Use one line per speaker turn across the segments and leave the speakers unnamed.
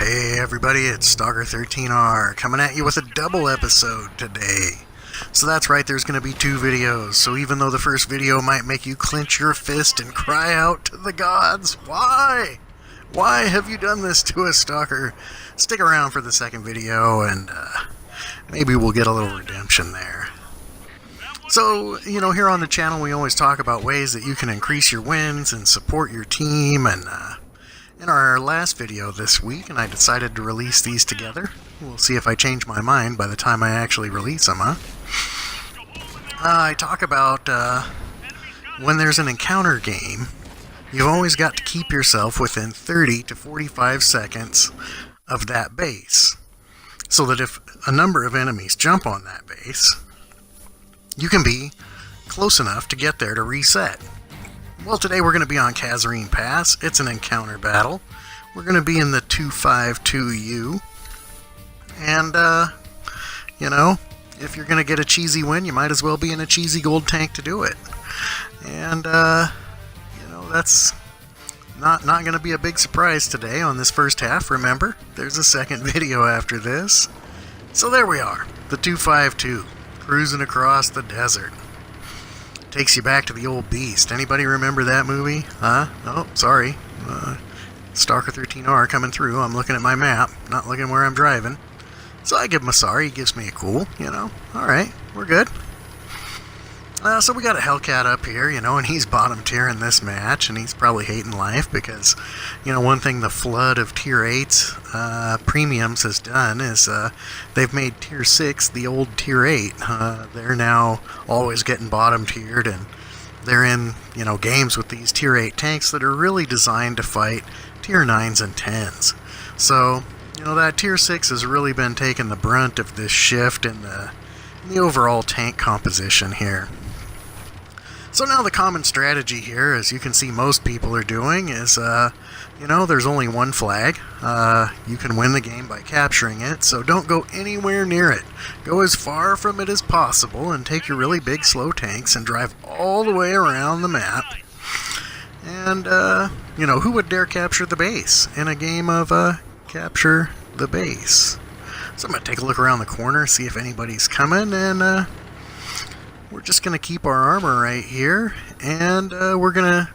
Hey everybody, it's Stalker13R coming at you with a double episode today. So that's right, there's going to be two videos. So even though the first video might make you clench your fist and cry out to the gods, why? Why have you done this to us, Stalker? Stick around for the second video and maybe we'll get a little redemption there. So, here on the channel we always talk about ways that you can increase your wins and support your team, and in our last video this week, and I decided to release these together. We'll see if I change my mind by the time I actually release them, I talk about when there's an encounter game, you've always got to keep yourself within 30 to 45 seconds of that base, so that if a number of enemies jump on that base, you can be close enough to get there to reset. Well, today we're going to be on Kasserine Pass. It's an encounter battle. We're going to be in the 252U. And, if you're going to get a cheesy win, you might as well be in a cheesy gold tank to do it. And, that's not going to be a big surprise today on this first half. Remember, there's a second video after this. So there we are, the 252. Cruising across the desert. Takes you back to the old beast. Anybody remember that movie? Oh, sorry. Stalker13R coming through. I'm looking at my map, not looking where I'm driving. So I give him a sorry. He gives me a cool, Alright, we're good. So we got a Hellcat up here, and he's bottom tier in this match, and he's probably hating life because, one thing the flood of Tier 8 premiums has done is they've made Tier 6 the old Tier 8. They're now always getting bottom tiered, and they're in, games with these Tier 8 tanks that are really designed to fight Tier 9s and 10s. So, that Tier 6 has really been taking the brunt of this shift in the overall tank composition here. So now the common strategy here, as you can see most people are doing, is, there's only one flag. You can win the game by capturing it, so don't go anywhere near it. Go as far from it as possible and take your really big slow tanks and drive all the way around the map. And, who would dare capture the base in a game of capture the base? So I'm going to take a look around the corner, see if anybody's coming, and we're just going to keep our armor right here, and we're going to,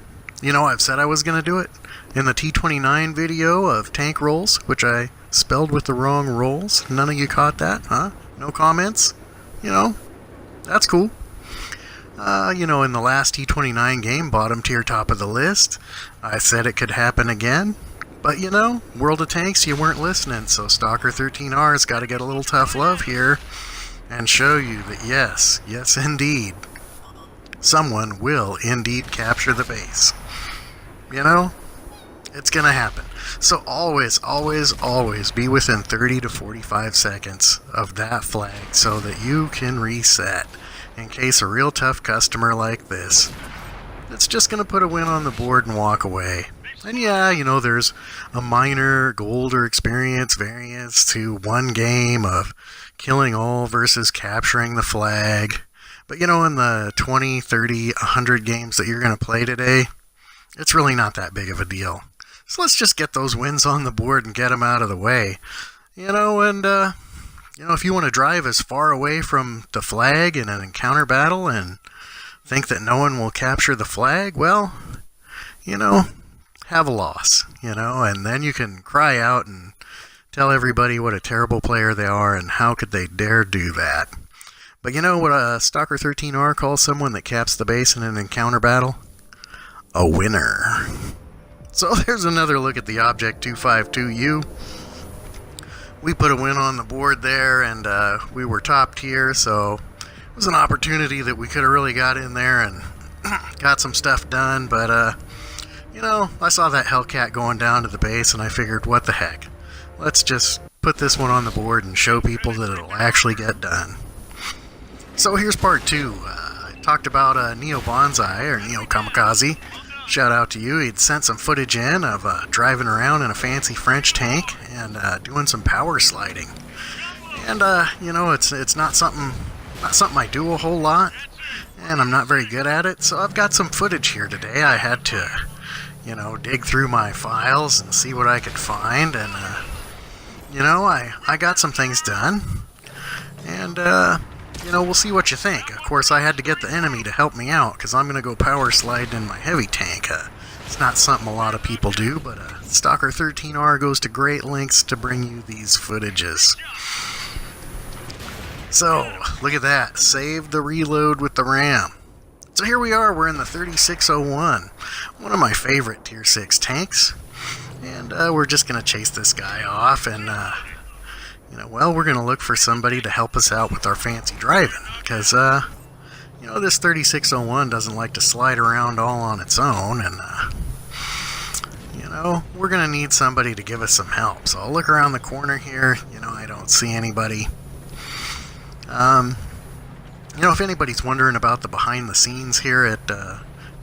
I've said I was going to do it in the T29 video of tank rolls, which I spelled with the wrong rolls. None of you caught that, huh? No comments? That's cool. In the last T29 game, bottom tier, top of the list, I said it could happen again. But, World of Tanks, you weren't listening, so Stalker13R's got to get a little tough love here and show you that yes indeed, someone will indeed capture the base. It's gonna happen. So always be within 30 to 45 seconds of that flag so that you can reset in case a real tough customer like this that's just gonna put a win on the board and walk away. And yeah, there's a minor gold or experience variance to one game of killing all versus capturing the flag. But in the 20, 30, 100 games that you're going to play today, it's really not that big of a deal. So let's just get those wins on the board and get them out of the way. If you want to drive as far away from the flag in an encounter battle and think that no one will capture the flag, well, have a loss, and then you can cry out and tell everybody what a terrible player they are and how could they dare do that. But you know what a Stalker13R calls someone that caps the base in an encounter battle? A winner. So there's another look at the Object 252U. We put a win on the board there, and we were top tier, so it was an opportunity that we could have really got in there and got some stuff done, but I saw that Hellcat going down to the base, and I figured, what the heck? Let's just put this one on the board and show people that it'll actually get done. So here's part 2. I talked about Neo Bonsai, or Neo Kamikaze. Shout out to you. He'd sent some footage in of driving around in a fancy French tank and doing some power sliding. And, it's not something I do a whole lot, and I'm not very good at it, so I've got some footage here today. I had to dig through my files and see what I could find, and you know, I got some things done, and, you know, we'll see what you think. Of course, I had to get the enemy to help me out, because I'm going to go power slide in my heavy tank. It's not something a lot of people do, but Stalker 13R goes to great lengths to bring you these footages. So, look at that. Save the reload with the RAM. So here we are, we're in the 3601, one of my favorite Tier 6 tanks. And we're just going to chase this guy off, and, you know, well, we're going to look for somebody to help us out with our fancy driving. Because, you know, this 3601 doesn't like to slide around all on its own, and, you know, we're going to need somebody to give us some help. So I'll look around the corner here. You know, I don't see anybody. You know, if anybody's wondering about the behind the scenes here at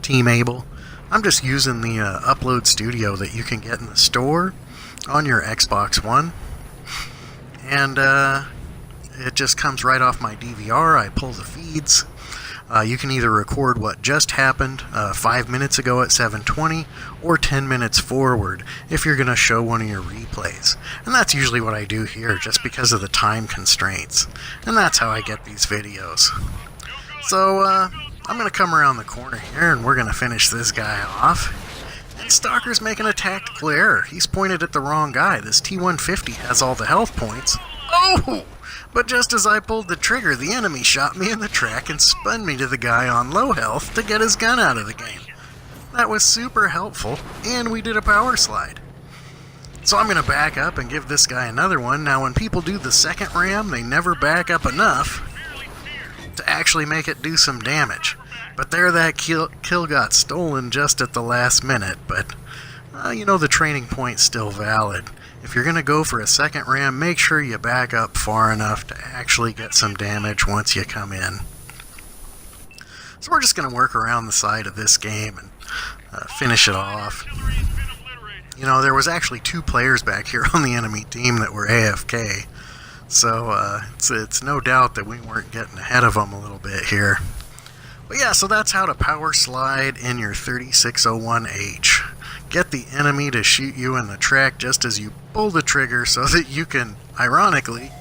Team Able, I'm just using the Upload Studio that you can get in the store on your Xbox One. And it just comes right off my DVR. I pull the feeds. You can either record what just happened 5 minutes ago at 7:20 or 10 minutes forward if you're going to show one of your replays. And that's usually what I do here just because of the time constraints. And that's how I get these videos. So I'm going to come around the corner here and we're going to finish this guy off. And Stalker's making a tactical error. He's pointed at the wrong guy. This T-150 has all the health points. Oh! But just as I pulled the trigger, the enemy shot me in the track and spun me to the guy on low health to get his gun out of the game. That was super helpful, and we did a power slide. So I'm going to back up and give this guy another one. Now, when people do the second ram, they never back up enough to actually make it do some damage. But there, that kill got stolen just at the last minute, but, you know, the training point's still valid. If you're going to go for a second ram, make sure you back up far enough to actually get some damage once you come in. So we're just going to work around the side of this game and finish it off. You know, there was actually 2 players back here on the enemy team that were AFK. So it's no doubt that we weren't getting ahead of them a little bit here. But yeah, so that's how to power slide in your 3601H. Get the enemy to shoot you in the track just as you pull the trigger so that you can, ironically,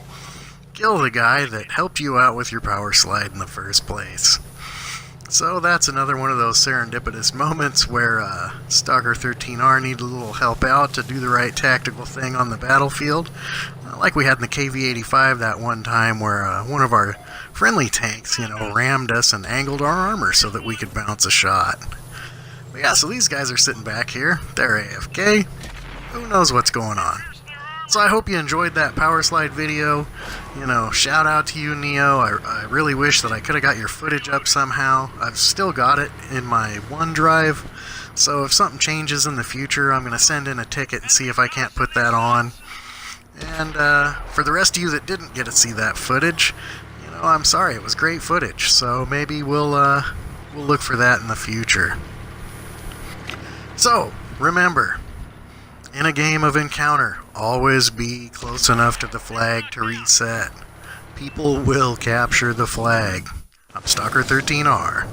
kill the guy that helped you out with your power slide in the first place. So that's another one of those serendipitous moments where Stalker 13R needed a little help out to do the right tactical thing on the battlefield. Like we had in the KV-85 that one time where one of our friendly tanks, you know, rammed us and angled our armor so that we could bounce a shot. But yeah, so these guys are sitting back here. They're AFK. Who knows what's going on? So I hope you enjoyed that power slide video. You know, shout out to you, Neo. I really wish that I could have got your footage up somehow. I've still got it in my OneDrive. So if something changes in the future, I'm going to send in a ticket and see if I can't put that on. And for the rest of you that didn't get to see that footage, you know, I'm sorry. It was great footage. So maybe we'll look for that in the future. So, remember, in a game of encounter, always be close enough to the flag to reset. People will capture the flag. I'm Stalker 13R.